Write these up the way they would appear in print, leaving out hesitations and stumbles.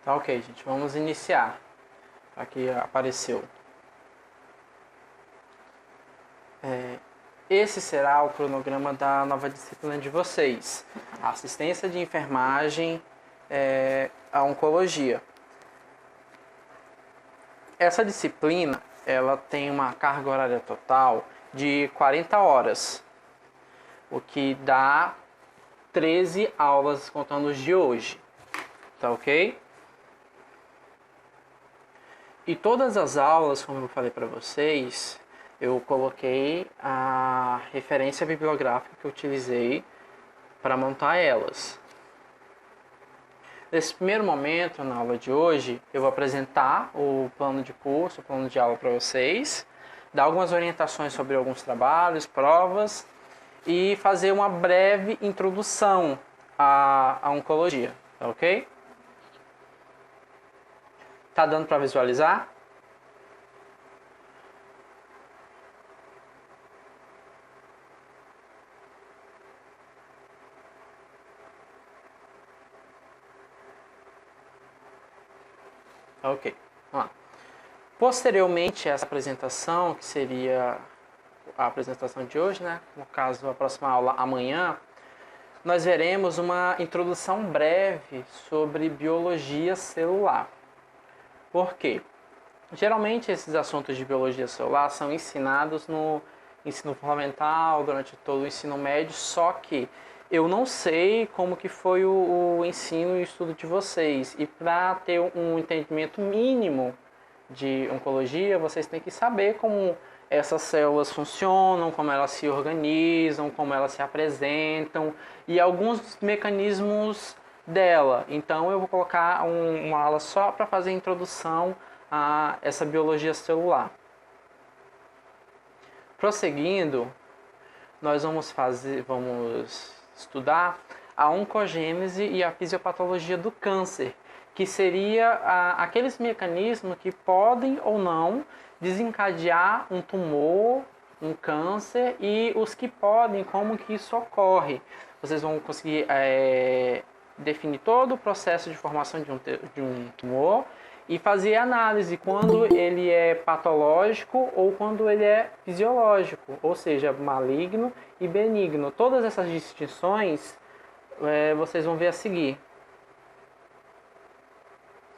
Tá ok, gente. Vamos iniciar. Aqui apareceu. Esse será o cronograma da nova disciplina de vocês. Assistência de enfermagem à oncologia. Essa disciplina, ela tem uma carga horária total de 40 horas. O que dá 13 aulas contando os de hoje. Tá ok? E todas as aulas, como eu falei para vocês, eu coloquei a referência bibliográfica que eu utilizei para montar elas. Nesse primeiro momento, na aula de hoje, eu vou apresentar o plano de curso, o plano de aula para vocês, dar algumas orientações sobre alguns trabalhos, provas e fazer uma breve introdução à oncologia, tá ok? Tá dando para visualizar? Ok, vamos lá. Posteriormente a essa apresentação, que seria a apresentação de hoje, né? No caso, a próxima aula amanhã, nós veremos uma introdução breve sobre biologia celular. Por quê? Geralmente esses assuntos de biologia celular são ensinados no ensino fundamental, durante todo o ensino médio, só que eu não sei como que foi o ensino e o estudo de vocês. E para ter um entendimento mínimo de oncologia, vocês têm que saber como essas células funcionam, como elas se organizam, como elas se apresentam e alguns mecanismos dela. Então eu vou colocar uma aula só para fazer a introdução a essa biologia celular. Prosseguindo, nós vamos estudar a oncogênese e a fisiopatologia do câncer, que seria aqueles mecanismos que podem ou não desencadear um tumor, um câncer, e os que podem, como que isso ocorre. Vocês vão conseguir definir todo o processo de formação de um tumor e fazer análise quando ele é patológico ou quando ele é fisiológico, ou seja, maligno e benigno. Todas essas distinções vocês vão ver a seguir.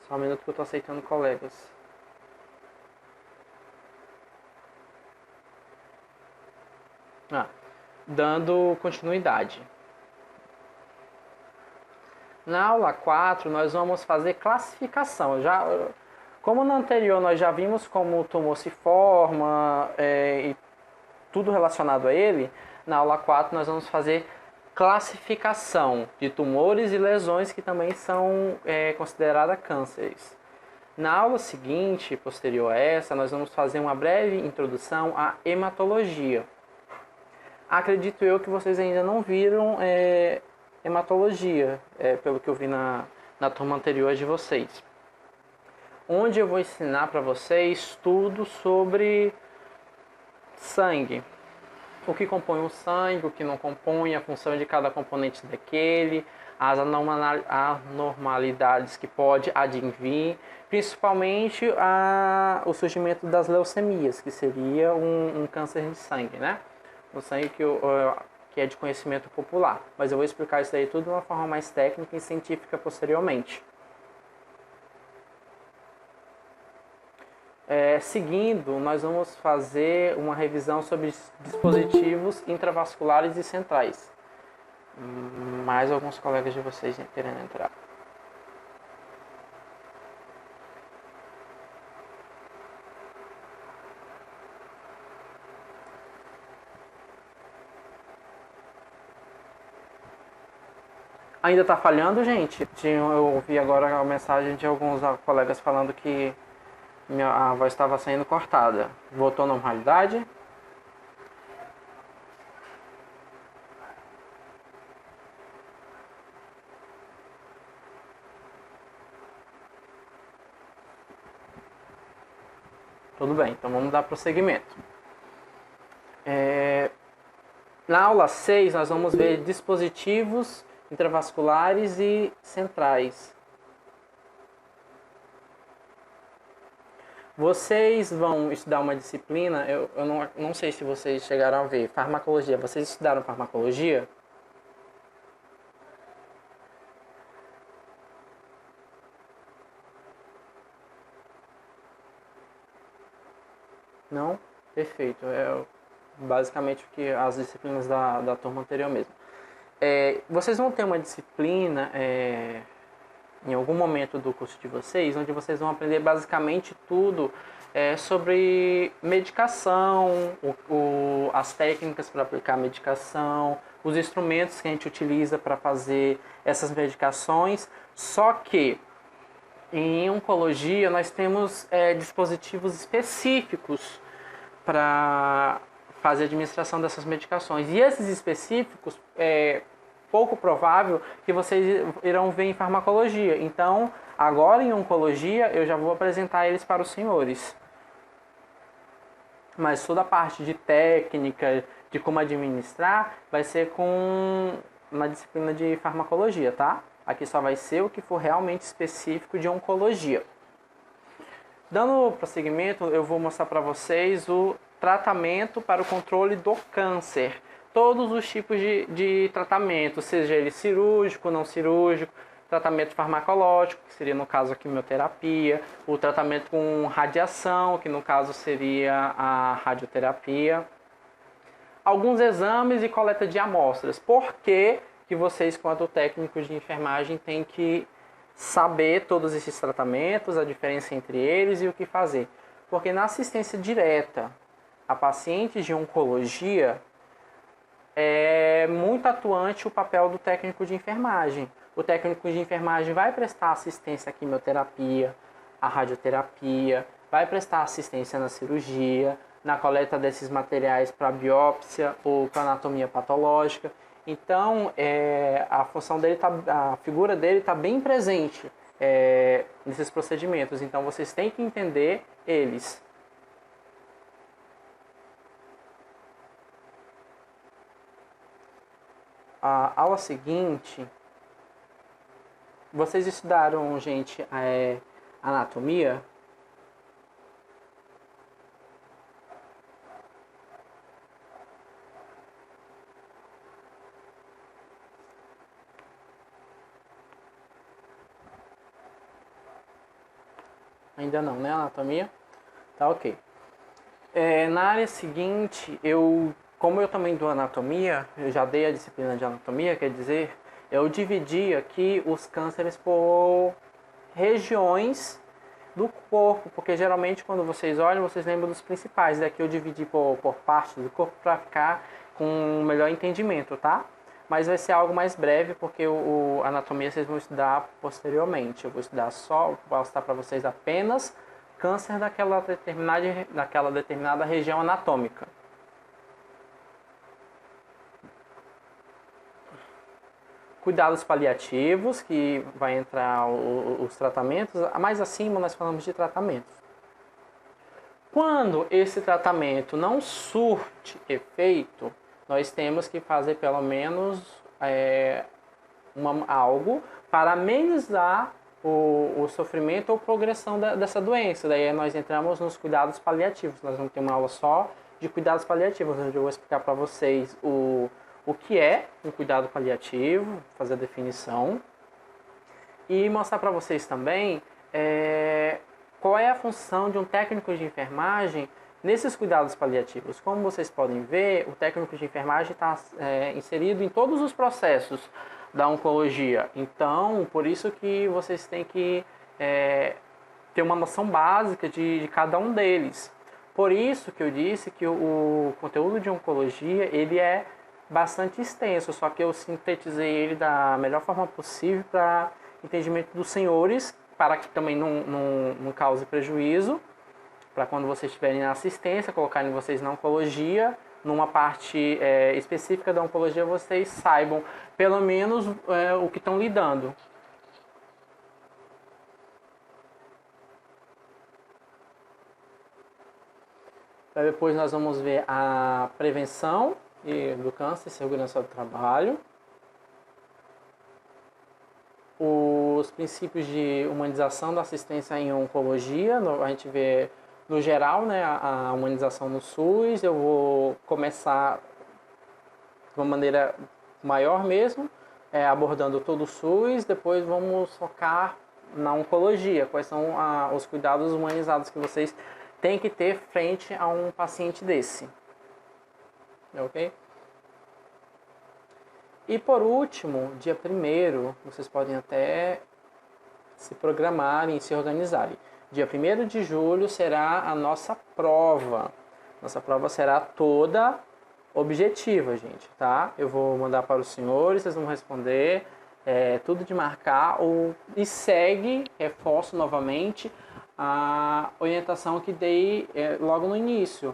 Só um minuto que eu estou aceitando colegas. Dando continuidade. Na aula 4, nós vamos fazer classificação. Como no anterior nós já vimos como o tumor se forma e tudo relacionado a ele, na aula 4 nós vamos fazer classificação de tumores e lesões que também são consideradas cânceres. Na aula seguinte, posterior a essa, nós vamos fazer uma breve introdução à hematologia. Acredito eu que vocês ainda não viram hematologia, pelo que eu vi na turma anterior de vocês. Onde eu vou ensinar para vocês tudo sobre sangue. O que compõe o sangue, o que não compõe, a função de cada componente daquele, as anormalidades que pode advir, principalmente o surgimento das leucemias, que seria um câncer de sangue, né? O sangue que é de conhecimento popular. Mas eu vou explicar isso daí tudo de uma forma mais técnica e científica posteriormente. Seguindo, nós vamos fazer uma revisão sobre dispositivos intravasculares e centrais. Mais alguns colegas de vocês querendo entrar. Ainda está falhando, gente? Eu ouvi agora a mensagem de alguns colegas falando que a voz estava saindo cortada. Voltou à normalidade? Tudo bem, então vamos dar prosseguimento. Na aula 6 nós vamos ver dispositivos intravasculares e centrais. Vocês vão estudar uma disciplina, eu não sei se vocês chegaram a ver, farmacologia. Vocês estudaram farmacologia? Não? Perfeito. É basicamente o que as disciplinas da turma anterior mesmo. Vocês vão ter uma disciplina em algum momento do curso de vocês, onde vocês vão aprender basicamente tudo sobre medicação, as técnicas para aplicar a medicação, os instrumentos que a gente utiliza para fazer essas medicações. Só que em oncologia nós temos dispositivos específicos para fazer a administração dessas medicações. E esses específicos pouco provável que vocês irão ver em farmacologia. Então, agora em oncologia, eu já vou apresentar eles para os senhores. Mas toda a parte de técnica, de como administrar, vai ser na disciplina de farmacologia, tá? Aqui só vai ser o que for realmente específico de oncologia. Dando prosseguimento, eu vou mostrar para vocês o tratamento para o controle do câncer. Todos os tipos de tratamento, seja ele cirúrgico, não cirúrgico, tratamento farmacológico, que seria no caso a quimioterapia, o tratamento com radiação, que no caso seria a radioterapia, alguns exames e coleta de amostras. Por que vocês, quanto técnicos de enfermagem, têm que saber todos esses tratamentos, a diferença entre eles e o que fazer? Porque na assistência direta a pacientes de oncologia, é muito atuante o papel do técnico de enfermagem. O técnico de enfermagem vai prestar assistência à quimioterapia, à radioterapia, vai prestar assistência na cirurgia, na coleta desses materiais para biópsia ou para anatomia patológica. Então, a função dele a figura dele está bem presente nesses procedimentos. Então, vocês têm que entender eles. A aula seguinte, vocês estudaram, gente, anatomia? Ainda não, né? Anatomia? Tá ok. Na área seguinte, como eu também dou anatomia, eu já dei a disciplina de anatomia, quer dizer, eu dividi aqui os cânceres por regiões do corpo, porque geralmente quando vocês olham, vocês lembram dos principais. Daqui eu dividi por partes do corpo para ficar com um melhor entendimento, tá? Mas vai ser algo mais breve, porque a anatomia vocês vão estudar posteriormente. Eu vou vou mostrar para vocês apenas câncer daquela determinada região anatômica. Cuidados paliativos, que vai entrar os tratamentos. Mais acima nós falamos de tratamentos. Quando esse tratamento não surte efeito, nós temos que fazer pelo menos algo para amenizar o sofrimento ou progressão dessa doença. Daí nós entramos nos cuidados paliativos. Nós vamos ter uma aula só de cuidados paliativos, onde eu vou explicar para vocês o que é um cuidado paliativo, fazer a definição, e mostrar para vocês também qual é a função de um técnico de enfermagem nesses cuidados paliativos. Como vocês podem ver, o técnico de enfermagem está inserido em todos os processos da oncologia. Então, por isso que vocês têm que ter uma noção básica de cada um deles. Por isso que eu disse que o conteúdo de oncologia ele é bastante extenso, só que eu sintetizei ele da melhor forma possível para entendimento dos senhores, para que também não cause prejuízo, para quando vocês estiverem na assistência, colocarem vocês na oncologia, numa parte específica da oncologia, vocês saibam pelo menos o que estão lidando. Depois nós vamos ver a prevenção do câncer e segurança do trabalho. Os princípios de humanização da assistência em oncologia, a gente vê no geral, né, a humanização no SUS. Eu vou começar de uma maneira maior mesmo, abordando todo o SUS. Depois vamos focar na oncologia, quais são os cuidados humanizados que vocês têm que ter frente a um paciente desse. Ok? E por último, dia 1º, vocês podem até se programarem e se organizarem. Dia 1º de julho será a nossa prova. Nossa prova será toda objetiva, gente, tá? Eu vou mandar para os senhores, vocês vão responder, tudo de marcar, e segue, reforço novamente, a orientação que dei logo no início.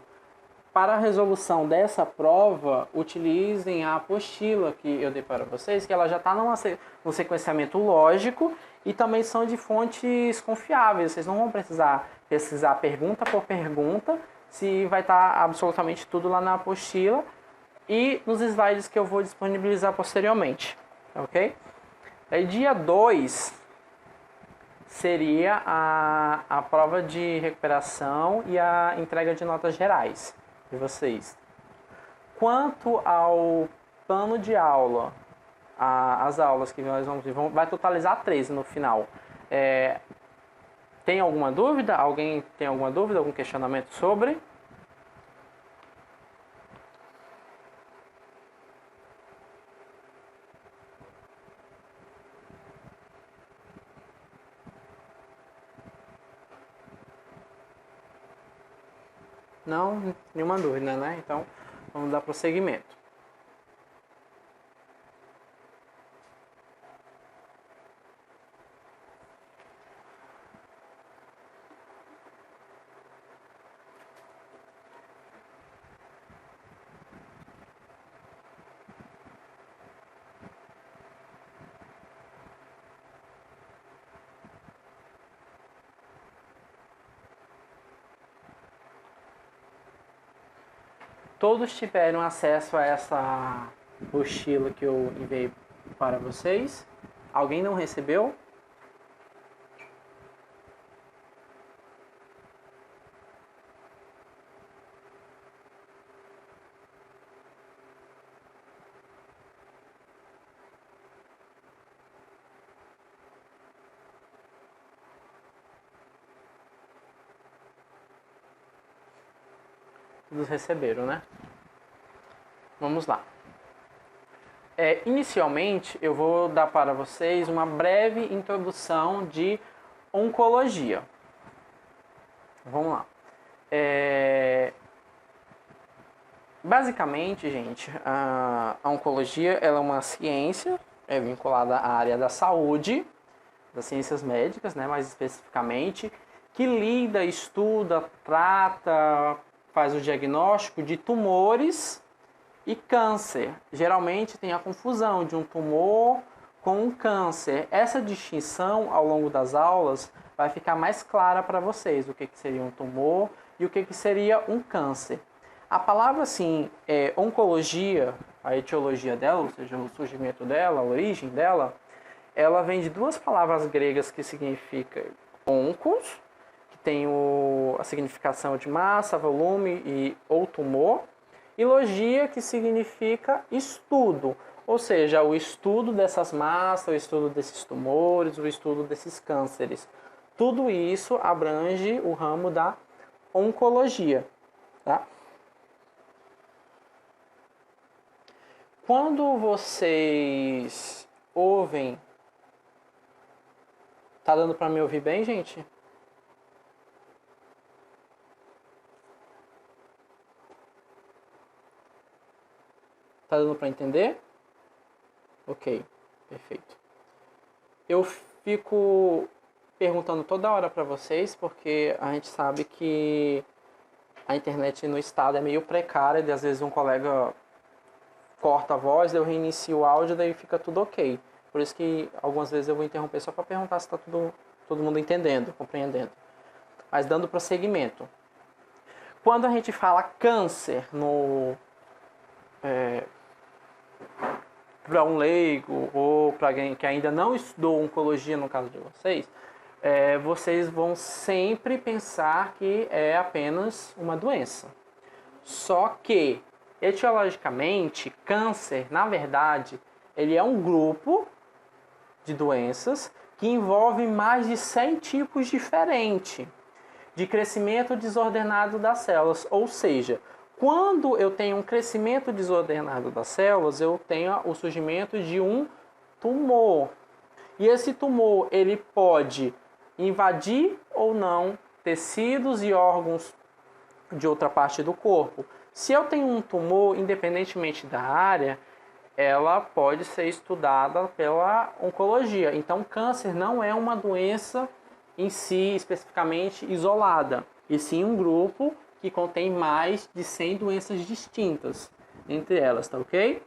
Para a resolução dessa prova, utilizem a apostila que eu dei para vocês, que ela já está no sequenciamento lógico e também são de fontes confiáveis. Vocês não vão precisar pesquisar pergunta por pergunta, se vai estar absolutamente tudo lá na apostila e nos slides que eu vou disponibilizar posteriormente, ok? Aí dia 2 seria a prova de recuperação e a entrega de notas gerais de vocês. Quanto ao plano de aula, as aulas que nós vamos ver, vai totalizar 13 no final. Tem alguma dúvida? Alguém tem alguma dúvida, algum questionamento sobre? Não, nenhuma dúvida, né? Então, vamos dar prosseguimento. Todos tiveram acesso a essa apostila que eu enviei para vocês? Alguém não recebeu? Todos receberam, né? Vamos lá. Inicialmente, eu vou dar para vocês uma breve introdução de oncologia. Vamos lá. Basicamente, gente, a oncologia ela é uma ciência vinculada à área da saúde, das ciências médicas, né, mais especificamente, que lida, estuda, trata, faz o diagnóstico de tumores e câncer. Geralmente tem a confusão de um tumor com um câncer. Essa distinção ao longo das aulas vai ficar mais clara para vocês, o que seria um tumor e o que seria um câncer. A palavra, assim, oncologia, a etiologia dela, ou seja, o surgimento dela, a origem dela, ela vem de duas palavras gregas que significam oncos, que tem a significação de massa, volume ou tumor, e logia, que significa estudo, ou seja, o estudo dessas massas, o estudo desses tumores, o estudo desses cânceres. Tudo isso abrange o ramo da oncologia, tá? Quando vocês ouvem... Tá dando para me ouvir bem, gente? Tá dando para entender? Ok, perfeito. Eu fico perguntando toda hora para vocês, porque a gente sabe que a internet no estado é meio precária, e às vezes um colega corta a voz, eu reinicio o áudio, daí fica tudo ok. Por isso que algumas vezes eu vou interromper só para perguntar se está todo mundo entendendo, compreendendo. Mas dando prosseguimento. Quando a gente fala câncer para um leigo ou para alguém que ainda não estudou oncologia, no caso de vocês, vocês vão sempre pensar que é apenas uma doença. Só que, etiologicamente, câncer, na verdade, ele é um grupo de doenças que envolvem mais de 100 tipos diferentes de crescimento desordenado das células. Ou seja, quando eu tenho um crescimento desordenado das células, eu tenho o surgimento de um tumor. E esse tumor, ele pode invadir ou não tecidos e órgãos de outra parte do corpo. Se eu tenho um tumor, independentemente da área, ela pode ser estudada pela oncologia. Então, câncer não é uma doença em si, especificamente isolada, e sim um grupo que contém mais de 100 doenças distintas entre elas, tá ok?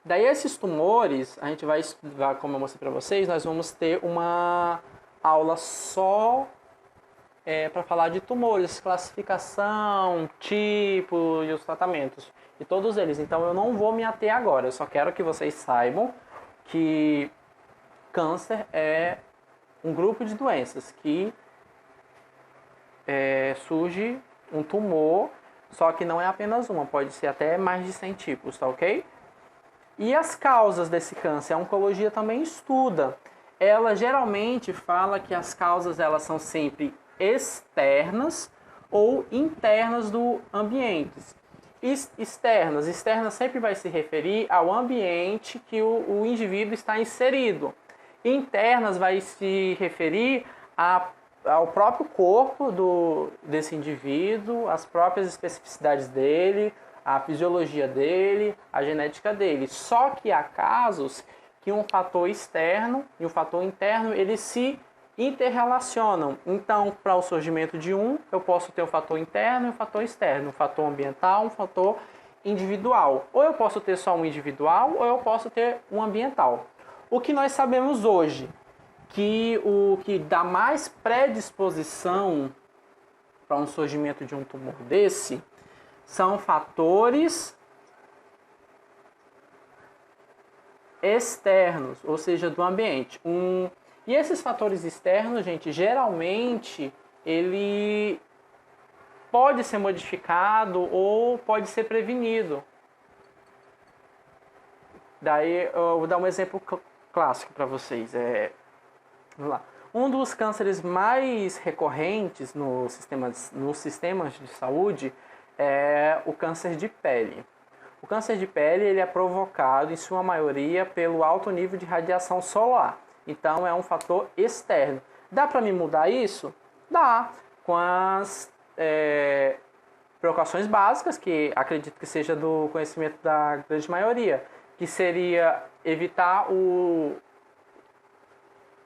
Daí esses tumores, a gente vai estudar, como eu mostrei para vocês, nós vamos ter uma aula só para falar de tumores, classificação, tipo e os tratamentos, e todos eles. Então eu não vou me ater agora, eu só quero que vocês saibam que câncer é um grupo de doenças que surge um tumor, só que não é apenas uma, pode ser até mais de 100 tipos, tá ok? E as causas desse câncer, a oncologia também estuda. Ela geralmente fala que as causas elas são sempre externas ou internas do ambiente. Externas sempre vai se referir ao ambiente que o indivíduo está inserido. Internas vai se referir ao próprio corpo desse indivíduo, as próprias especificidades dele, a fisiologia dele, a genética dele. Só que há casos que um fator externo e um fator interno, eles se interrelacionam. Então, para o surgimento de um, eu posso ter um fator interno e um fator externo, um fator ambiental, um fator individual. Ou eu posso ter só um individual, ou eu posso ter um ambiental. O que nós sabemos hoje, que o que dá mais predisposição para um surgimento de um tumor desse são fatores externos, ou seja, do ambiente. E esses fatores externos, gente, geralmente ele pode ser modificado ou pode ser prevenido. Daí eu vou dar um exemplo clássico para vocês. Vamos lá. Um dos cânceres mais recorrentes nos sistemas de saúde é o câncer de pele. O câncer de pele ele é provocado, em sua maioria, pelo alto nível de radiação solar. Então, é um fator externo. Dá para me mudar isso? Dá. Com as precauções básicas, que acredito que seja do conhecimento da grande maioria, que seria evitar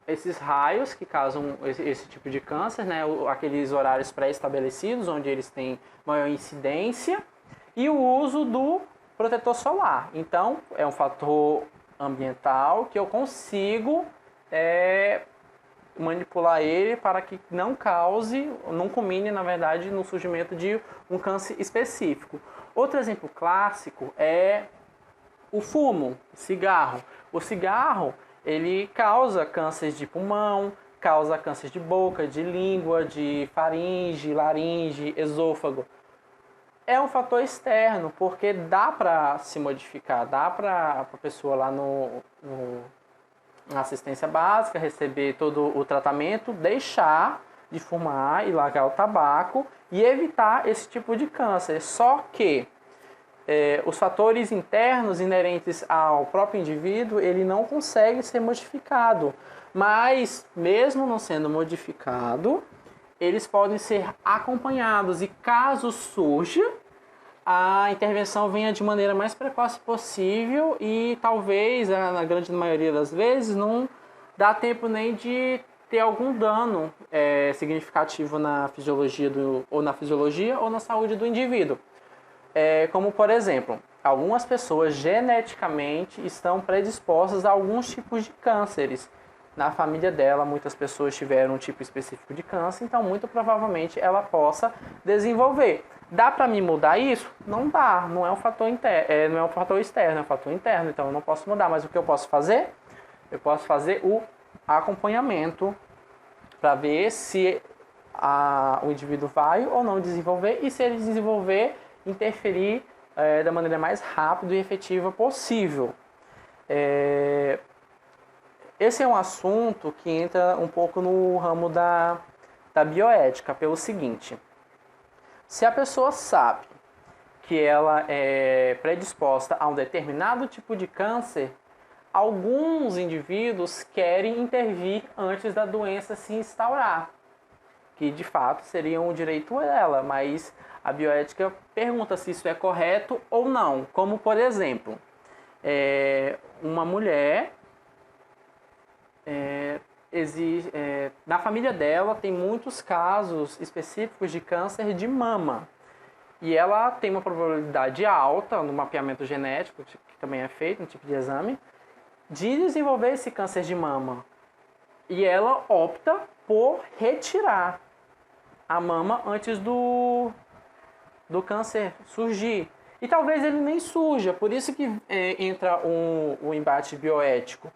esses raios que causam esse tipo de câncer, né? Aqueles horários pré-estabelecidos, onde eles têm maior incidência, e o uso do protetor solar. Então, é um fator ambiental que eu consigo manipular ele para que não cause, não culmine, na verdade, no surgimento de um câncer específico. Outro exemplo clássico é o fumo, o cigarro. O cigarro, ele causa câncer de pulmão, causa câncer de boca, de língua, de faringe, laringe, esôfago. É um fator externo, porque dá para se modificar, dá para a pessoa lá na assistência básica receber todo o tratamento, deixar de fumar e largar o tabaco e evitar esse tipo de câncer. Só que os fatores internos inerentes ao próprio indivíduo, ele não consegue ser modificado. Mas, mesmo não sendo modificado, eles podem ser acompanhados. E caso surja, a intervenção venha de maneira mais precoce possível e talvez, na grande maioria das vezes, não dá tempo nem de ter algum dano significativo na fisiologia ou na saúde do indivíduo. Como, por exemplo, algumas pessoas geneticamente estão predispostas a alguns tipos de cânceres. Na família dela, muitas pessoas tiveram um tipo específico de câncer, então muito provavelmente ela possa desenvolver. Dá para me mudar isso? Não dá, não é um fator não é um fator externo, é um fator interno, então eu não posso mudar. Mas o que eu posso fazer? Eu posso fazer o acompanhamento para ver se o indivíduo vai ou não desenvolver e se ele desenvolver, interferir da maneira mais rápida e efetiva possível. Esse é um assunto que entra um pouco no ramo da bioética, pelo seguinte: se a pessoa sabe que ela é predisposta a um determinado tipo de câncer, alguns indivíduos querem intervir antes da doença se instaurar, que de fato seria um direito dela, mas a bioética pergunta se isso é correto ou não. Como, por exemplo, uma mulher, na família dela tem muitos casos específicos de câncer de mama. E ela tem uma probabilidade alta no mapeamento genético, que também é feito, no tipo de exame, de desenvolver esse câncer de mama. E ela opta por retirar a mama antes do câncer surgir. E talvez ele nem surja, por isso que entra o embate bioético.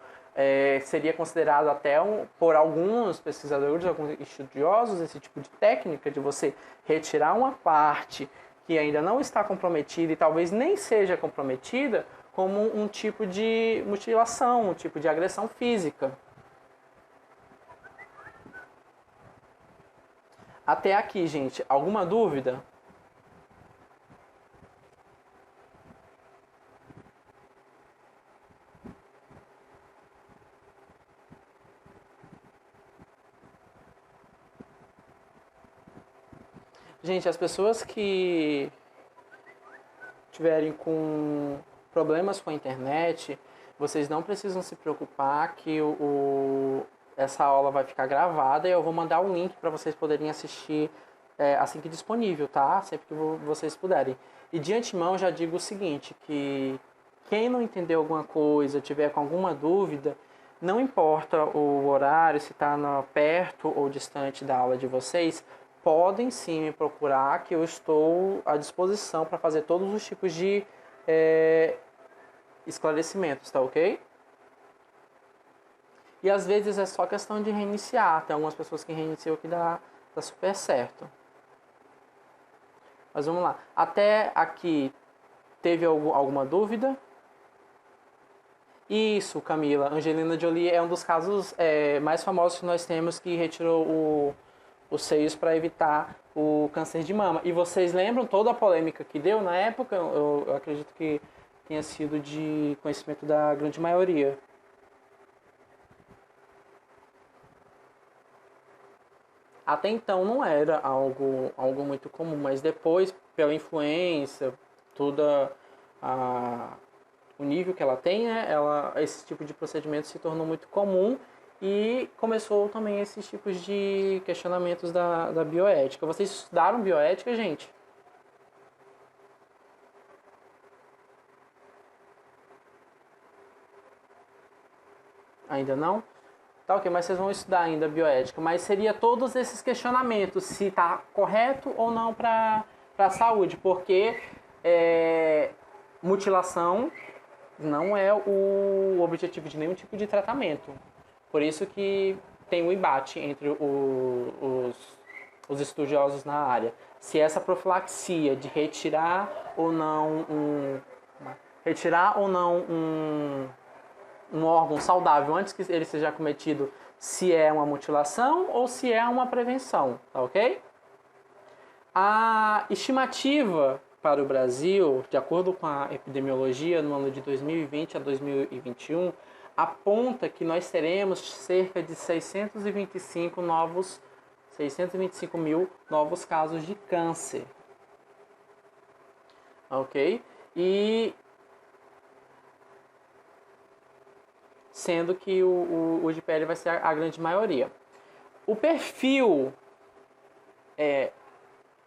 Seria considerado até por alguns pesquisadores, alguns estudiosos, esse tipo de técnica de você retirar uma parte que ainda não está comprometida e talvez nem seja comprometida como um tipo de mutilação, um tipo de agressão física. Até aqui, gente, alguma dúvida? Gente, as pessoas que tiverem com problemas com a internet, vocês não precisam se preocupar que essa aula vai ficar gravada e eu vou mandar um link para vocês poderem assistir assim que disponível, tá? Sempre que vocês puderem. E de antemão já digo o seguinte, que quem não entendeu alguma coisa, tiver com alguma dúvida, não importa o horário, se está perto ou distante da aula de vocês, podem sim me procurar, que eu estou à disposição para fazer todos os tipos de esclarecimentos, tá ok? E às vezes é só questão de reiniciar. Tem algumas pessoas que reiniciam que dá super certo. Mas vamos lá. Até aqui, teve alguma dúvida? Isso, Camila. Angelina Jolie é um dos casos mais famosos que nós temos, que retirou os seios para evitar o câncer de mama. E vocês lembram toda a polêmica que deu na época? Eu acredito que tenha sido de conhecimento da grande maioria. Até então não era algo muito comum, mas depois, pela influência, o nível que ela tem, esse tipo de procedimento se tornou muito comum e começou também esses tipos de questionamentos da bioética. Vocês estudaram bioética, gente? Ainda não? Tá ok, mas vocês vão estudar ainda bioética. Mas seria todos esses questionamentos, se está correto ou não para a saúde. Porque mutilação não é o objetivo de nenhum tipo de tratamento. Por isso que tem um embate entre os estudiosos na área. Se essa profilaxia de retirar ou não um órgão saudável antes que ele seja cometido, se é uma mutilação ou se é uma prevenção, tá ok? A estimativa para o Brasil, de acordo com a epidemiologia, no ano de 2020 a 2021, aponta que nós teremos cerca de 625 mil novos casos de câncer. Ok? E sendo que o de pele vai ser a grande maioria. O perfil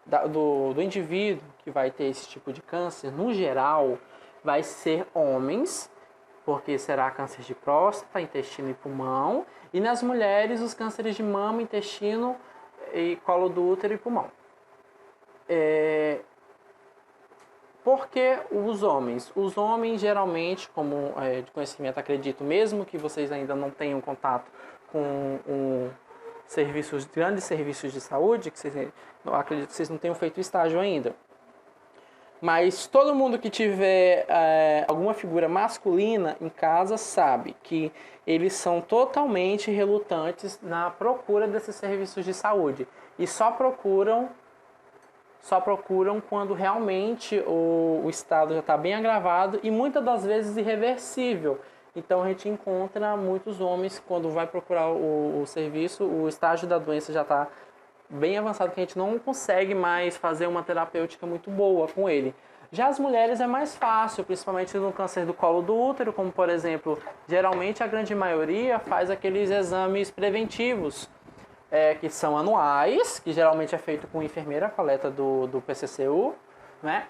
do indivíduo que vai ter esse tipo de câncer, no geral, vai ser homens, porque será câncer de próstata, intestino e pulmão, e nas mulheres os cânceres de mama, intestino, e colo do útero e pulmão. Por que os homens? Os homens geralmente, como de conhecimento, acredito, mesmo que vocês ainda não tenham contato com grandes serviços de saúde, que eu acredito que vocês não tenham feito estágio ainda. Mas todo mundo que tiver alguma figura masculina em casa sabe que eles são totalmente relutantes na procura desses serviços de saúde. E só procuram quando realmente o estado já está bem agravado e muitas das vezes irreversível. Então a gente encontra muitos homens, quando vai procurar o serviço, o estágio da doença já está bem avançado, que a gente não consegue mais fazer uma terapêutica muito boa com ele. Já as mulheres é mais fácil, principalmente no câncer do colo do útero, como por exemplo, geralmente a grande maioria faz aqueles exames preventivos, que são anuais, que geralmente é feito com enfermeira, coleta do PCCU, né?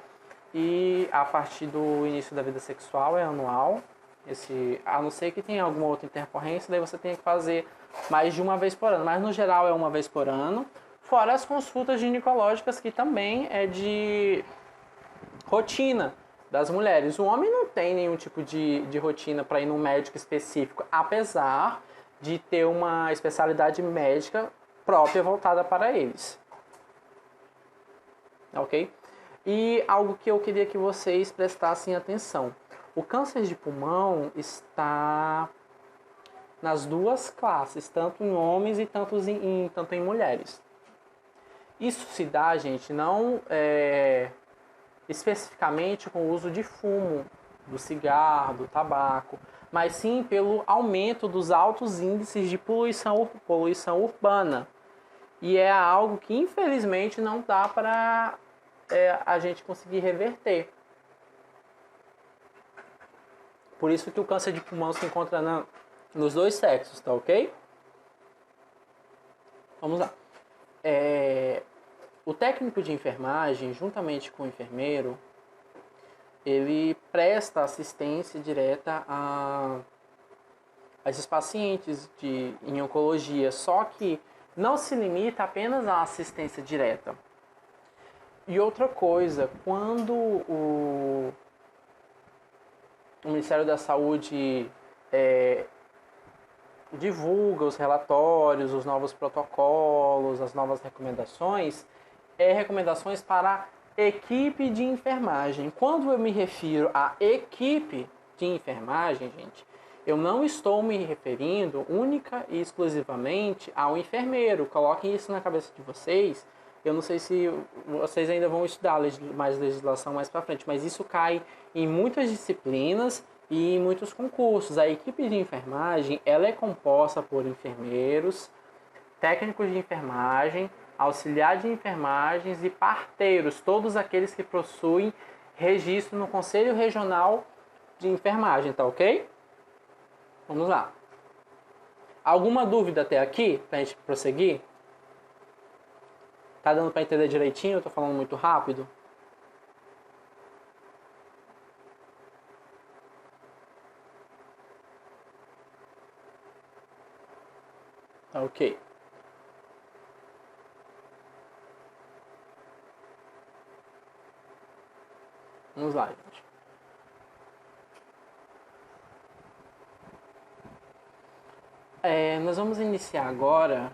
E a partir do início da vida sexual é anual. A não ser que tenha alguma outra intercorrência, daí você tem que fazer mais de uma vez por ano, mas no geral é uma vez por ano. Fora as consultas ginecológicas, que também é de rotina das mulheres. O homem não tem nenhum tipo de rotina para ir num médico específico, apesar de ter uma especialidade médica própria voltada para eles. Ok? E algo que eu queria que vocês prestassem atenção. O câncer de pulmão está nas duas classes, tanto em homens e tanto em mulheres. Isso se dá, gente, não especificamente com o uso de fumo, do cigarro, do tabaco, mas sim pelo aumento dos altos índices de poluição urbana. E é algo que, infelizmente, não dá para a gente conseguir reverter. Por isso que o câncer de pulmão se encontra nos dois sexos, tá ok? Vamos lá. O técnico de enfermagem, juntamente com o enfermeiro, ele presta assistência direta a esses pacientes em oncologia, só que não se limita apenas à assistência direta. E outra coisa, quando o Ministério da Saúde divulga os relatórios, os novos protocolos, as novas recomendações, recomendações para a equipe de enfermagem. Quando eu me refiro à equipe de enfermagem, gente, eu não estou me referindo única e exclusivamente ao enfermeiro. Coloquem isso na cabeça de vocês. Eu não sei se vocês ainda vão estudar mais legislação mais para frente, mas isso cai em muitas disciplinas e em muitos concursos. A equipe de enfermagem, ela é composta por enfermeiros, técnicos de enfermagem, auxiliar de enfermagens e parteiros, todos aqueles que possuem registro no Conselho Regional de Enfermagem, tá ok? Vamos lá. Alguma dúvida até aqui, pra gente prosseguir? Tá dando para entender direitinho? Eu tô falando muito rápido? Tá ok. Vamos lá, gente. Nós vamos iniciar agora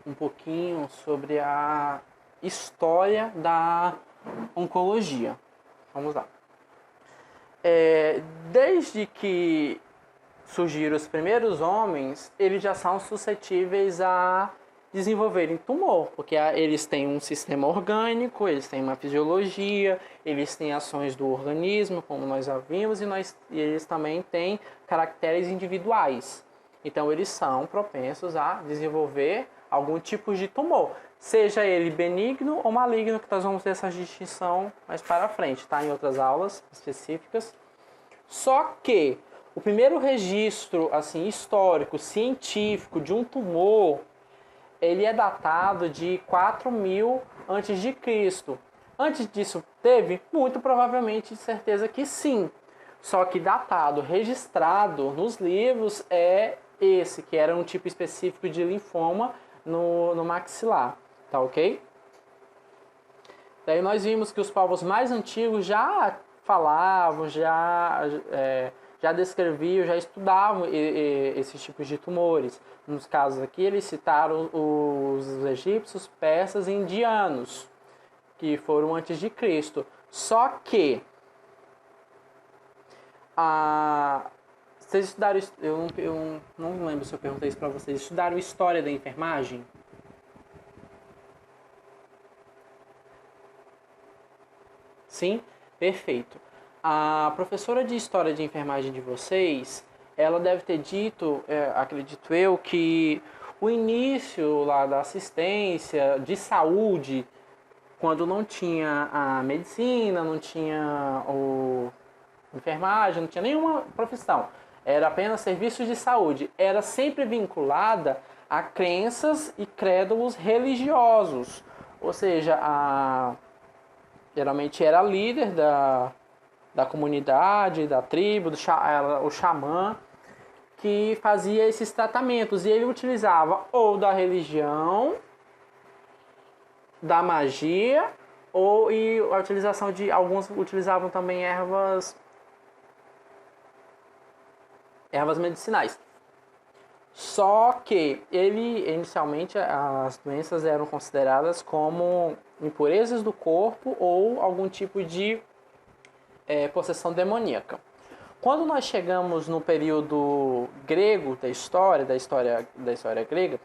um pouquinho sobre a história da oncologia. Vamos lá. Desde que surgiram os primeiros homens, eles já são suscetíveis a desenvolverem tumor, porque eles têm um sistema orgânico, eles têm uma fisiologia, eles têm ações do organismo, como nós já vimos, e eles também têm caracteres individuais. Então, eles são propensos a desenvolver algum tipo de tumor, seja ele benigno ou maligno, que nós vamos ter essa distinção mais para frente, tá? Em outras aulas específicas. Só que o primeiro registro assim, histórico, científico de um tumor, ele é datado de 4000 a.C. Antes disso, teve? Muito provavelmente, de certeza que sim. Só que datado, registrado nos livros é esse, que era um tipo específico de linfoma no maxilar, tá ok? Daí nós vimos que os povos mais antigos já falavam, já já descreviam, já estudavam esses tipos de tumores. Nos casos aqui, eles citaram os egípcios, persas e indianos, que foram antes de Cristo. Só que vocês estudaram, eu não lembro se eu perguntei isso para vocês, estudaram história da enfermagem? Sim? Perfeito. A professora de história de enfermagem de vocês, ela deve ter dito, acredito eu, que o início lá da assistência de saúde, quando não tinha a medicina, não tinha enfermagem, não tinha nenhuma profissão, era apenas serviços de saúde, era sempre vinculada a crenças e crédulos religiosos. Ou seja, geralmente era líder da comunidade, da tribo, o xamã, que fazia esses tratamentos. E ele utilizava ou da religião, da magia, e a utilização de... Alguns utilizavam também ervas medicinais. Só que inicialmente, as doenças eram consideradas como impurezas do corpo ou algum tipo de possessão demoníaca. Quando nós chegamos no período grego da história grega,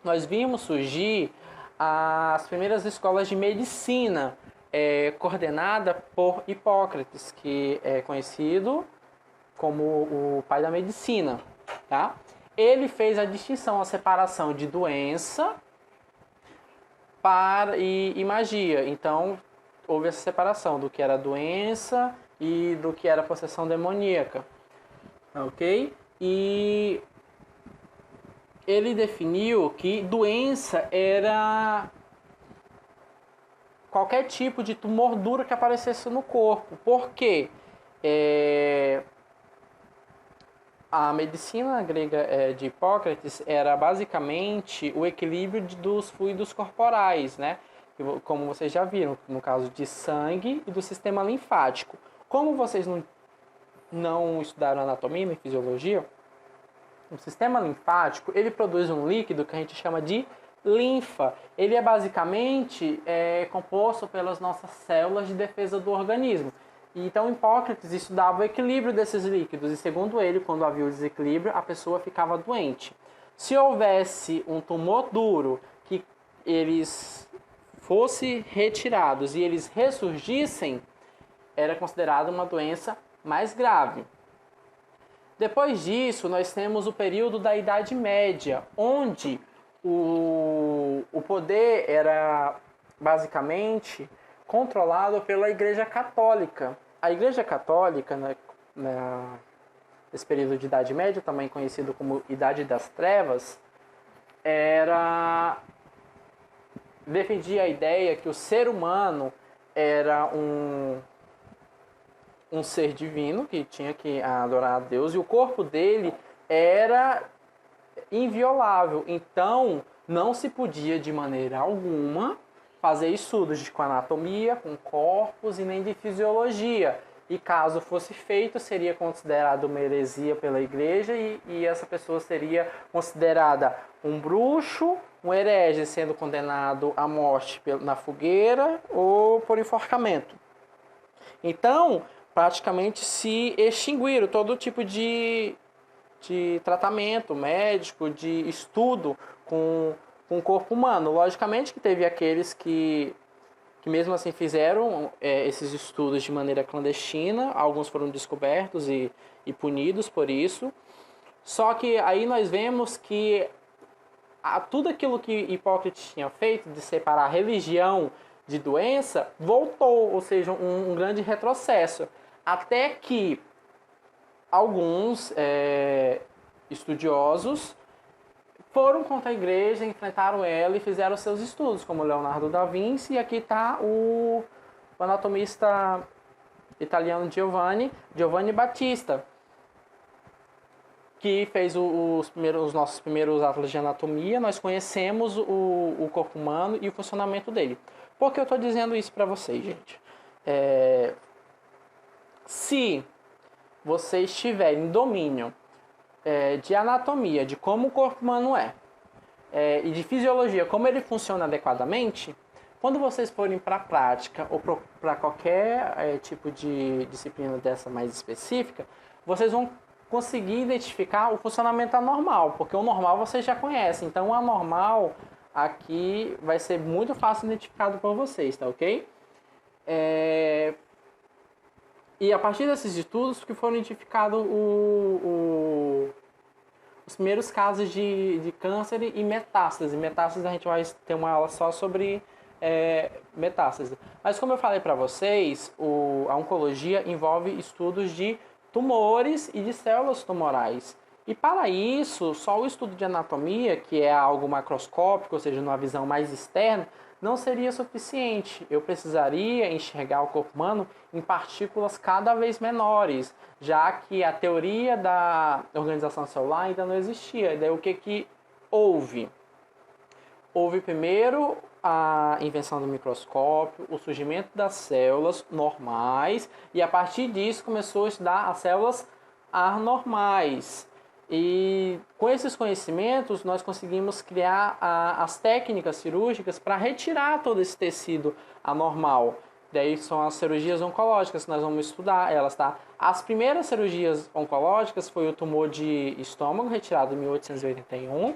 nós vimos surgir as primeiras escolas de medicina, coordenada por Hipócrates, que é conhecido como o pai da medicina, tá? Ele fez a distinção, a separação de doença e magia. Então, houve essa separação do que era doença e do que era possessão demoníaca, ok? E ele definiu que doença era qualquer tipo de tumor duro que aparecesse no corpo. Por quê? A medicina grega de Hipócrates era basicamente o equilíbrio dos fluidos corporais, né? Como vocês já viram, no caso de sangue e do sistema linfático. Como vocês não estudaram anatomia nem fisiologia, o sistema linfático, ele produz um líquido que a gente chama de linfa. Ele é basicamente composto pelas nossas células de defesa do organismo. Então, Hipócrates estudava o equilíbrio desses líquidos e, segundo ele, quando havia o desequilíbrio, a pessoa ficava doente. Se houvesse um tumor duro que eles fossem retirados e eles ressurgissem, era considerado uma doença mais grave. Depois disso, nós temos o período da Idade Média, onde o poder era basicamente controlado pela Igreja Católica. A Igreja Católica, nesse período de Idade Média, também conhecido como Idade das Trevas, defendia a ideia que o ser humano era um ser divino que tinha que adorar a Deus e o corpo dele era inviolável. Então, não se podia de maneira alguma fazer estudos com anatomia, com corpos e nem de fisiologia. E caso fosse feito, seria considerado uma heresia pela igreja e essa pessoa seria considerada um bruxo, um herege, sendo condenado à morte na fogueira ou por enforcamento. Então, praticamente se extinguiram todo tipo de tratamento médico, de estudo com o corpo humano. Logicamente que teve aqueles que mesmo assim fizeram esses estudos de maneira clandestina, alguns foram descobertos e punidos por isso. Só que aí nós vemos que tudo aquilo que Hipócrates tinha feito, de separar religião de doença, voltou, ou seja, um grande retrocesso. Até que alguns estudiosos foram contra a igreja, enfrentaram ela e fizeram seus estudos, como Leonardo da Vinci. E aqui está o anatomista italiano Giovanni Battista, que fez os nossos primeiros atlas de anatomia. Nós conhecemos o corpo humano e o funcionamento dele. Por que eu estou dizendo isso para vocês, gente? Se vocês tiverem domínio de anatomia, de como o corpo humano e de fisiologia, como ele funciona adequadamente, quando vocês forem para a prática ou para qualquer tipo de disciplina dessa mais específica, vocês vão conseguir identificar o funcionamento anormal, porque o normal vocês já conhecem. Então, o anormal aqui vai ser muito fácil identificado por vocês, tá ok? E a partir desses estudos que foram identificados os primeiros casos de câncer e metástase. Metástase a gente vai ter uma aula só sobre metástase. Mas como eu falei para vocês, a oncologia envolve estudos de tumores e de células tumorais. E para isso, só o estudo de anatomia, que é algo macroscópico, ou seja, numa visão mais externa, não seria suficiente. Eu precisaria enxergar o corpo humano em partículas cada vez menores, já que a teoria da organização celular ainda não existia. E daí o que houve? Houve primeiro a invenção do microscópio, o surgimento das células normais, e a partir disso começou a estudar as células anormais. E com esses conhecimentos nós conseguimos criar as técnicas cirúrgicas para retirar todo esse tecido anormal. Daí são as cirurgias oncológicas que nós vamos estudar elas, tá? As primeiras cirurgias oncológicas foi o tumor de estômago, retirado em 1881,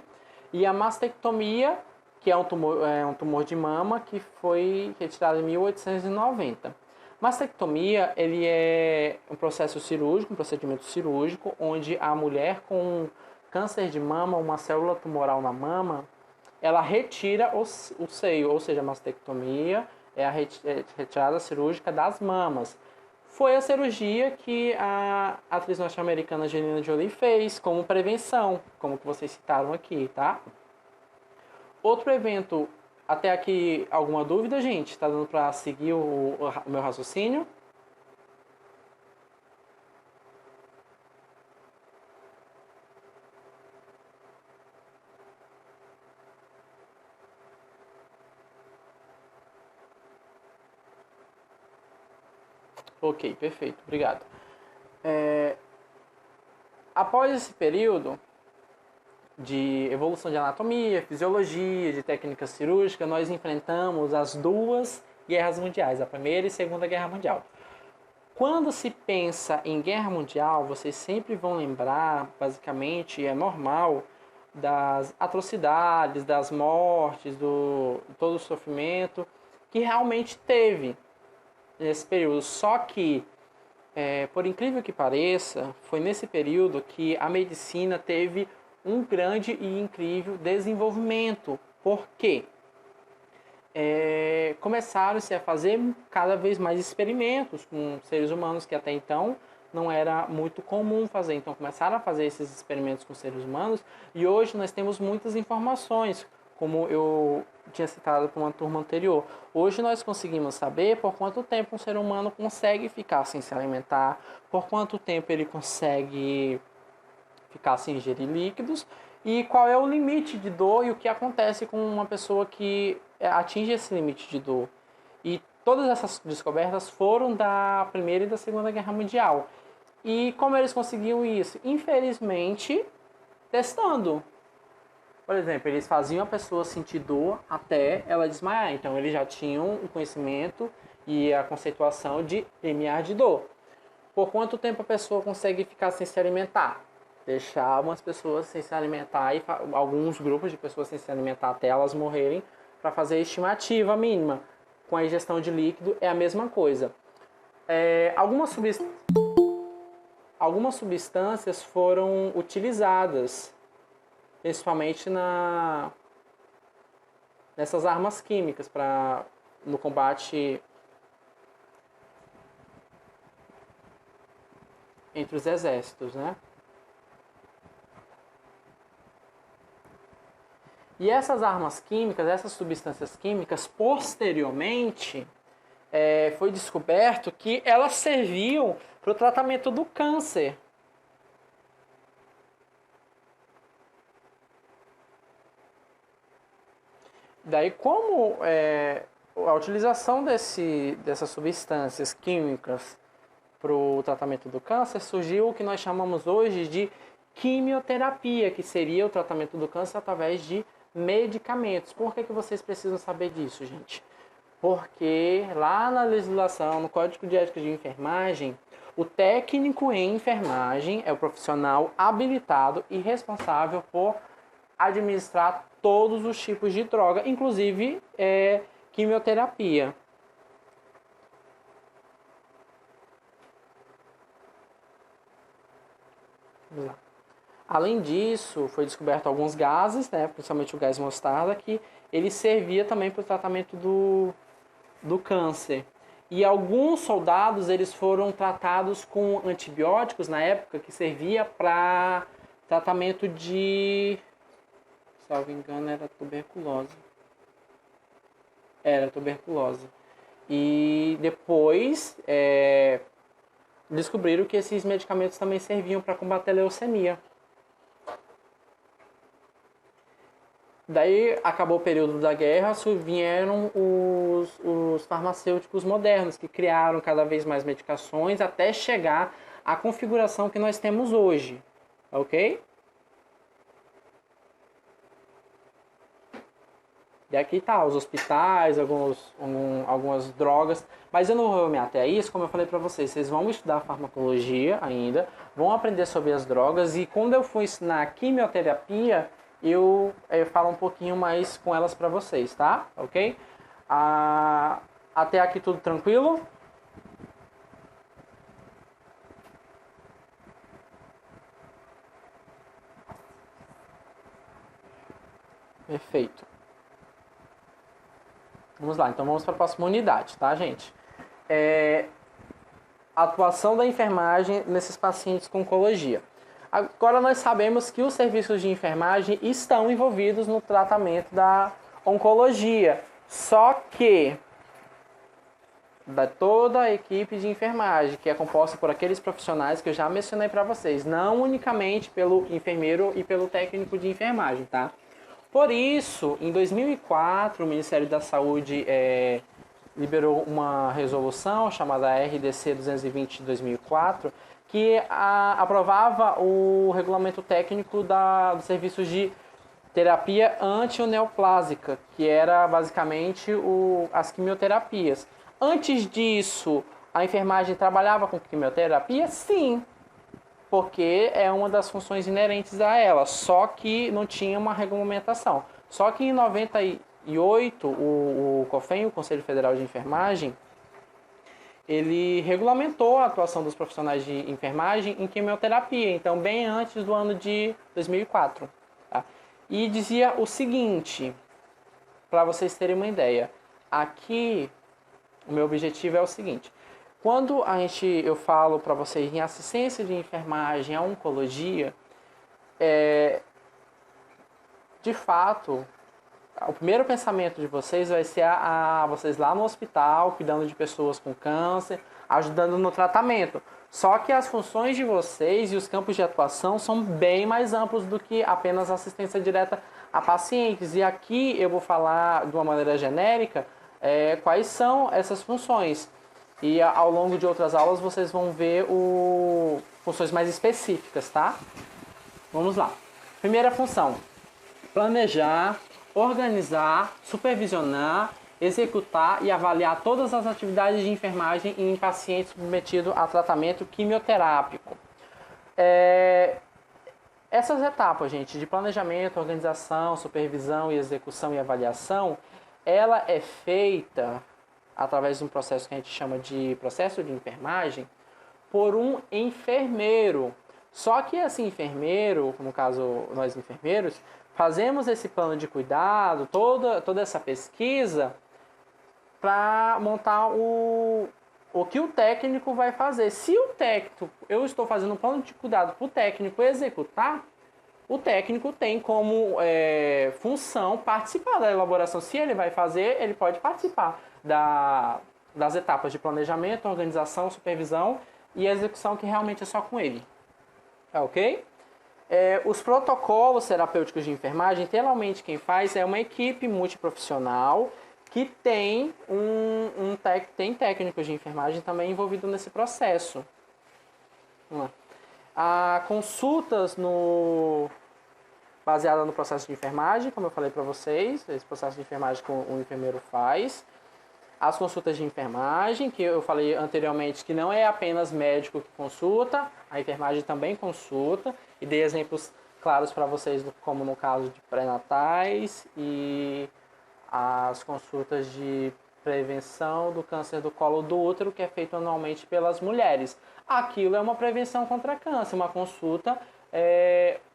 e a mastectomia, que é um tumor de mama, que foi retirado em 1890. Mastectomia, ele é um processo cirúrgico, um procedimento cirúrgico, onde a mulher com câncer de mama, uma célula tumoral na mama, ela retira o seio, ou seja, a mastectomia é a retirada cirúrgica das mamas. Foi a cirurgia que a atriz norte-americana Angelina Jolie fez como prevenção, como que vocês citaram aqui, tá? Outro evento, até aqui alguma dúvida, gente? Está dando para seguir o meu raciocínio? Ok, perfeito, obrigado. Após esse período de evolução de anatomia, fisiologia, de técnica cirúrgica, nós enfrentamos as duas guerras mundiais, a Primeira e a Segunda Guerra Mundial. Quando se pensa em guerra mundial, vocês sempre vão lembrar, basicamente, é normal, das atrocidades, das mortes, todo o sofrimento que realmente teve nesse período. Só que, por incrível que pareça, foi nesse período que a medicina teve um grande e incrível desenvolvimento. Por quê? Começaram-se a fazer cada vez mais experimentos com seres humanos, que até então não era muito comum fazer. Então começaram a fazer esses experimentos com seres humanos e hoje nós temos muitas informações, como eu tinha citado para uma turma anterior. Hoje nós conseguimos saber por quanto tempo um ser humano consegue ficar sem se alimentar, por quanto tempo ele consegue ficar sem ingerir líquidos e qual é o limite de dor e o que acontece com uma pessoa que atinge esse limite de dor. E todas essas descobertas foram da Primeira e da Segunda Guerra Mundial. E como eles conseguiam isso? Infelizmente, testando. Por exemplo, eles faziam a pessoa sentir dor até ela desmaiar. Então, eles já tinham o conhecimento e a conceituação de limiar de dor. Por quanto tempo a pessoa consegue ficar sem se alimentar? Deixar umas pessoas sem se alimentar e alguns grupos de pessoas sem se alimentar até elas morrerem para fazer a estimativa mínima. Com a ingestão de líquido é a mesma coisa. Algumas substâncias foram utilizadas, principalmente nessas armas químicas no combate entre os exércitos, né? E essas armas químicas, essas substâncias químicas, posteriormente, foi descoberto que elas serviam para o tratamento do câncer. Daí, como a utilização dessas substâncias químicas o tratamento do câncer, surgiu o que nós chamamos hoje de quimioterapia, que seria o tratamento do câncer através de medicamentos. Por que vocês precisam saber disso, gente? Porque lá na legislação, no Código de Ética de Enfermagem, o técnico em enfermagem é o profissional habilitado e responsável por administrar todos os tipos de droga, inclusive quimioterapia. Vamos lá. Além disso, foi descoberto alguns gases, né, principalmente o gás mostarda, que ele servia também para o tratamento do câncer. E alguns soldados eles foram tratados com antibióticos na época que servia para tratamento de, salvo engano, era tuberculose. Era tuberculose. E depois descobriram que esses medicamentos também serviam para combater a leucemia. Daí acabou o período da guerra, vieram os farmacêuticos modernos, que criaram cada vez mais medicações até chegar à configuração que nós temos hoje. Ok? E aqui tá os hospitais, algumas drogas, mas eu não vou me ater a isso, como eu falei para vocês. Vocês vão estudar farmacologia ainda, vão aprender sobre as drogas, e quando eu for ensinar a quimioterapia, eu falo um pouquinho mais com elas para vocês, tá? Ok? Até aqui tudo tranquilo? Perfeito. Vamos lá, então vamos para a próxima unidade, tá, gente? Atuação da enfermagem nesses pacientes com oncologia. Agora nós sabemos que os serviços de enfermagem estão envolvidos no tratamento da oncologia. Só que toda a equipe de enfermagem, que é composta por aqueles profissionais que eu já mencionei para vocês, não unicamente pelo enfermeiro e pelo técnico de enfermagem, tá? Por isso, em 2004, o Ministério da Saúde liberou uma resolução chamada RDC 220 de 2004, que aprovava o regulamento técnico dos serviços de terapia antineoplásica, que era basicamente as quimioterapias. Antes disso, a enfermagem trabalhava com quimioterapia? Sim, porque é uma das funções inerentes a ela, só que não tinha uma regulamentação. Só que em 98, o COFEN, o Conselho Federal de Enfermagem, ele regulamentou a atuação dos profissionais de enfermagem em quimioterapia, então bem antes do ano de 2004. Tá? E dizia o seguinte, para vocês terem uma ideia, aqui o meu objetivo é o seguinte: quando eu falo para vocês em assistência de enfermagem à oncologia, de fato, o primeiro pensamento de vocês vai ser vocês lá no hospital, cuidando de pessoas com câncer, ajudando no tratamento. Só que as funções de vocês e os campos de atuação são bem mais amplos do que apenas assistência direta a pacientes. E aqui eu vou falar de uma maneira genérica quais são essas funções. E ao longo de outras aulas vocês vão ver funções mais específicas, tá? Vamos lá. Primeira função: planejar, organizar, supervisionar, executar e avaliar todas as atividades de enfermagem em pacientes submetidos a tratamento quimioterápico. Essas etapas, gente, de planejamento, organização, supervisão e execução e avaliação, ela é feita através de um processo que a gente chama de processo de enfermagem por um enfermeiro. Só que esse enfermeiro, no caso nós enfermeiros, fazemos esse plano de cuidado, toda essa pesquisa para montar o que o técnico vai fazer. Se eu estou fazendo um plano de cuidado para o técnico executar, o técnico tem como função participar da elaboração. Se ele vai fazer, ele pode participar das etapas de planejamento, organização, supervisão e execução, que realmente é só com ele. Ok? Os protocolos terapêuticos de enfermagem, geralmente quem faz é uma equipe multiprofissional que tem tem técnicos de enfermagem também envolvidos nesse processo. Vamos lá. Há consultas baseadas no processo de enfermagem, como eu falei para vocês, esse processo de enfermagem que o enfermeiro faz. As consultas de enfermagem, que eu falei anteriormente, que não é apenas médico que consulta, a enfermagem também consulta, e dei exemplos claros para vocês, como no caso de pré-natais e as consultas de prevenção do câncer do colo do útero, que é feito anualmente pelas mulheres. Aquilo é uma prevenção contra câncer, uma consulta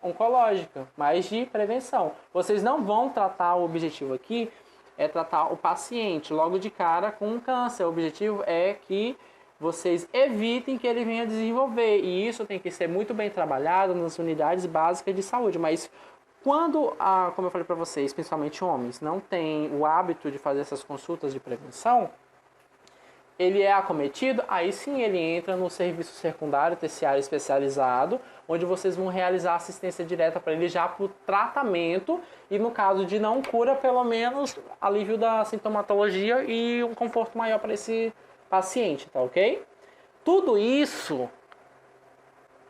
oncológica, mas de prevenção. Vocês não vão tratar, o objetivo aqui é tratar o paciente logo de cara com um câncer. O objetivo é que vocês evitem que ele venha desenvolver. E isso tem que ser muito bem trabalhado nas unidades básicas de saúde. Mas quando, como eu falei para vocês, principalmente homens, não tem o hábito de fazer essas consultas de prevenção, ele é acometido, aí sim ele entra no serviço secundário, terciário especializado, onde vocês vão realizar assistência direta para ele já para o tratamento e, no caso de não cura, pelo menos alívio da sintomatologia e um conforto maior para esse paciente, tá ok? Tudo isso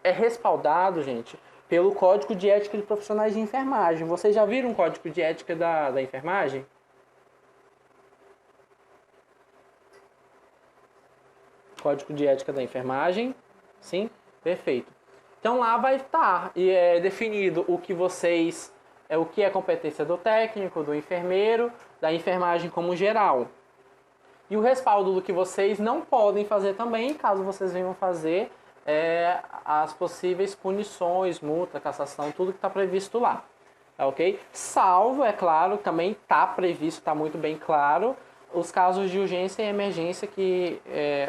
é respaldado, gente, pelo Código de Ética de Profissionais de Enfermagem. Vocês já viram o Código de Ética da enfermagem? Código de Ética da Enfermagem, sim? Perfeito. Então lá vai estar definido o que o que é competência do técnico, do enfermeiro, da enfermagem como geral. E o respaldo do que vocês não podem fazer também, caso vocês venham fazer, as possíveis punições, multa, cassação, tudo que está previsto lá. Tá ok? Salvo, é claro, também está previsto, está muito bem claro, os casos de urgência e emergência que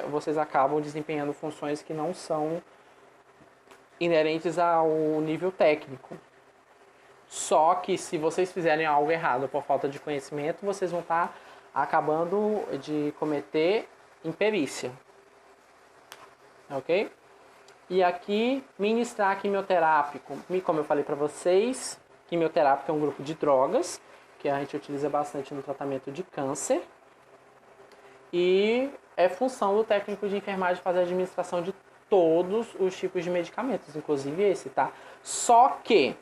vocês acabam desempenhando funções que não são inerentes ao nível técnico. Só que se vocês fizerem algo errado por falta de conhecimento, vocês vão estar acabando de cometer imperícia. Ok? E aqui, ministrar quimioterápico. Como eu falei para vocês, quimioterápico é um grupo de drogas que a gente utiliza bastante no tratamento de câncer. E é função do técnico de enfermagem fazer a administração de todos os tipos de medicamentos, inclusive esse, tá? Só que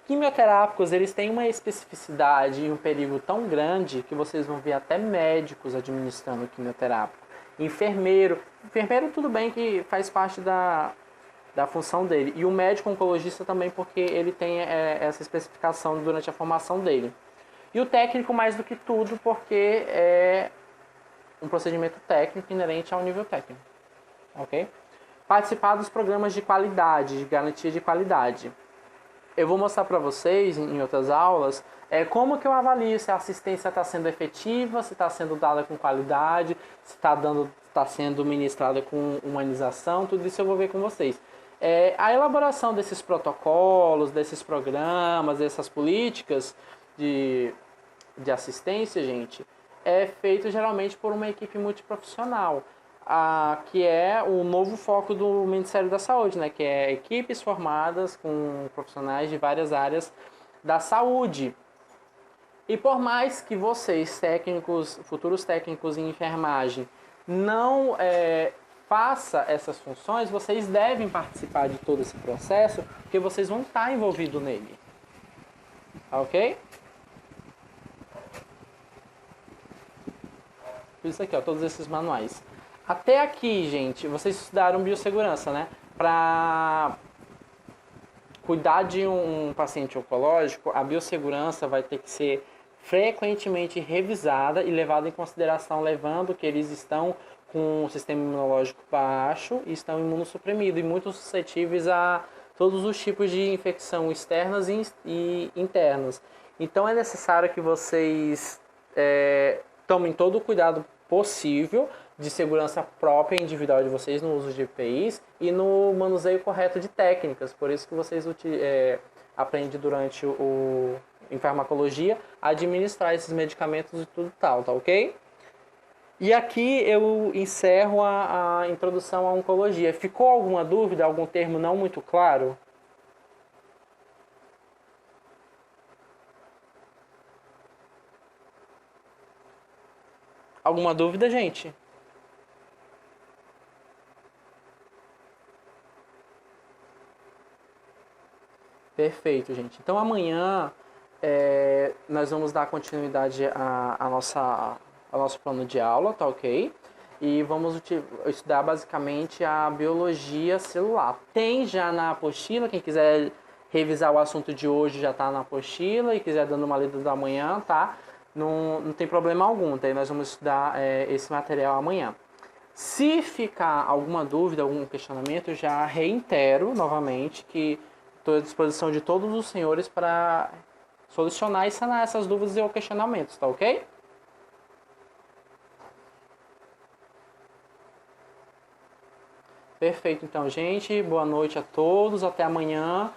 quimioterápicos, eles têm uma especificidade e um perigo tão grande que vocês vão ver até médicos administrando quimioterápico. Enfermeiro tudo bem que faz parte da função dele. E o médico oncologista também, porque ele tem essa especificação durante a formação dele. E o técnico mais do que tudo, porque é um procedimento técnico inerente ao nível técnico. Ok? Participar dos programas de qualidade, de garantia de qualidade. Eu vou mostrar para vocês em outras aulas como que eu avalio se a assistência está sendo efetiva, se está sendo dada com qualidade, se está sendo ministrada com humanização, tudo isso eu vou ver com vocês. A elaboração desses protocolos, desses programas, dessas políticas de assistência, gente, é feito geralmente por uma equipe multiprofissional, que é o novo foco do Ministério da Saúde, né? Que é equipes formadas com profissionais de várias áreas da saúde. E por mais que vocês, futuros técnicos em enfermagem, não façam essas funções, vocês devem participar de todo esse processo, porque vocês vão estar envolvidos nele. Ok? Isso aqui, ó, todos esses manuais. Até aqui, gente, vocês estudaram biossegurança, né? Para cuidar de um paciente oncológico, a biossegurança vai ter que ser frequentemente revisada e levada em consideração, levando que eles estão com um sistema imunológico baixo e estão imunossuprimidos e muito suscetíveis a todos os tipos de infecção externas e internas. Então é necessário que vocês tomem todo o cuidado possível de segurança própria e individual de vocês no uso de EPIs e no manuseio correto de técnicas. Por isso que vocês aprendem durante em farmacologia a administrar esses medicamentos e tudo tal, tá ok? E aqui eu encerro a introdução à oncologia. Ficou alguma dúvida, algum termo não muito claro? Alguma dúvida, gente? Perfeito, gente. Então amanhã nós vamos dar continuidade ao nosso plano de aula, tá ok? E vamos estudar basicamente a biologia celular. Tem já na apostila, quem quiser revisar o assunto de hoje já está na apostila e quiser dando uma lida da manhã, tá? Não tem problema algum, tá? Nós vamos estudar esse material amanhã. Se ficar alguma dúvida, algum questionamento, já reitero novamente que estou à disposição de todos os senhores para solucionar e sanar essas dúvidas e questionamentos, tá ok? Perfeito, então, gente. Boa noite a todos. Até amanhã.